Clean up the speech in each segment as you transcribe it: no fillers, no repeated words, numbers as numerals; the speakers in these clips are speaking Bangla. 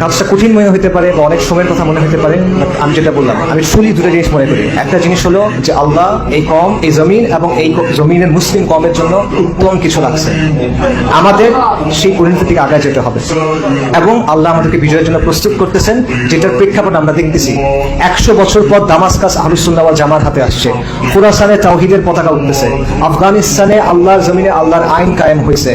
কাজটা কঠিন মনে হতে পারে বা অনেক সময়ের কথা মনে হতে পারে, বাট আমি যেটা বললাম, আমি ফুলি দুটো জিনিস মনে করি। একটা জিনিস হলো যে আল্লাহ এই কম, এই জমিন এবং এই জমিনের মুসলিম কমের জন্য উত্তম কিছু রাখছে, আমাদের সেই পরিণতির দিকে আগায় যেতে হবে এবং আল্লাহ আমাদেরকে বিজয়ের জন্য প্রস্তুত করতেছেন, যেটার প্রেক্ষাপট আমরা দেখতেছি। 100 বছর পর দামাসকাস আহলুস সুন্নাহ ওয়াল জামাত হাতে আসছে, খুরাসানে তাওহীদের পতাকা উঠতেছে, আফগানিস্তানে আল্লাহর জমিনে আল্লাহর আইন কায়েম হয়েছে,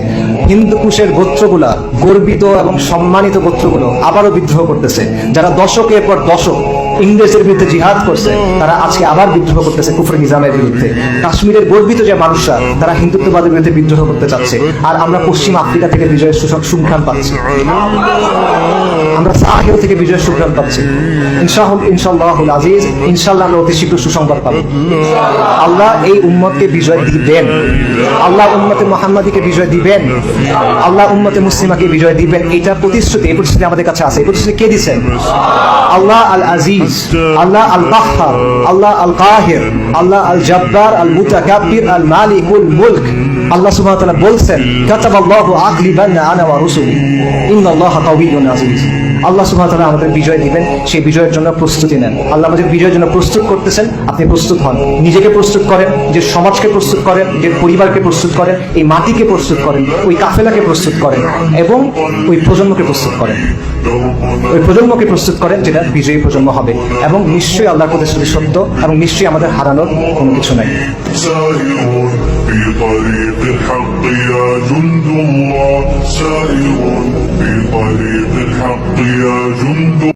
হিন্দুকুশের গোত্রগুলা, গর্বিত এবং সম্মানিত গোত্রগুলো আবারও বিদ্রোহ করতেছে। যারা দশকের পর দশক ইংরেজের বিরুদ্ধে জিহাদ করছে, তারা আজকে আবার বিদ্রোহ করতেছে কুফরি নিজামের বিরুদ্ধে। কাশ্মীরের গর্বিত যে মানুষরা, তারা হিন্দুত্ববাদের বিরুদ্ধে বিদ্রোহ করতে চাচ্ছে। আর আমরা পশ্চিম আফ্রিকা থেকে বিজয়ের সুঘ্রাণ পাচ্ছি, আমরা সাহেল থেকে বিজয়ের সুঘ্রাণ পাচ্ছি। ইনশাআল্লাহুল আজিজ, ইনশাআল্লাহ আমরা অতি শীঘ্র সুসংবাদ পাবো। আল্লাহ এই উম্মতকে বিজয় দিবেন, আল্লাহ উম্মতে মুহাম্মাদীকে বিজয় দিবেন, আল্লাহ উম্মতে মুসলিমাকে বিজয় দিবেন। এটা প্রতিশ্রুতি, এই প্রতিশ্রুতি আমাদের কাছে আছে। এই প্রতিশ্রুতি কে দিচ্ছেন? আল্লাহ আল আজিজ, আল্লাহ আল কাহ্হার, আল্লাহ আল কাহির, আল্লাহ আল জব্বার, আল মুতাকাব্বির, আল মালিকুল মুলক। আল্লাহ সুবহানাহু ওয়া তাআলা বলছেন, কাতাবাল্লাহু আগলিবান্না আনা ওয়া রুসুলি ইন্নাল্লাহা কাওয়িয়্যুন আজিজ। আল্লাহ সুবহানাহু ওয়া তাআলা আমাদের বিজয় দিবেন, সেই বিজয়ের জন্য প্রস্তুতি নেন। আল্লাহ আমাদের বিজয়ের জন্য প্রস্তুত করতেছেন, আপনি প্রস্তুত হন। নিজেকে প্রস্তুত করেন, যে সমাজকে প্রস্তুত করেন, যে পরিবারকে প্রস্তুত করেন, এই মাটিকে প্রস্তুত করেন, ওই কাফেলাকে প্রস্তুত করেন এবং ওই প্রজন্মকে প্রস্তুত করেন, ওই প্রজন্মকে প্রস্তুত করেন যেটা বিজয়ী প্রজন্ম হবে। এবং নিশ্চয়ই আল্লাহর প্রতিশ্রুতি সত্য এবং নিশ্চয়ই আমাদের হারানোর কোনো কিছু নাই। في طريق الحق يا جند الله، سائر في طريق الحق يا جند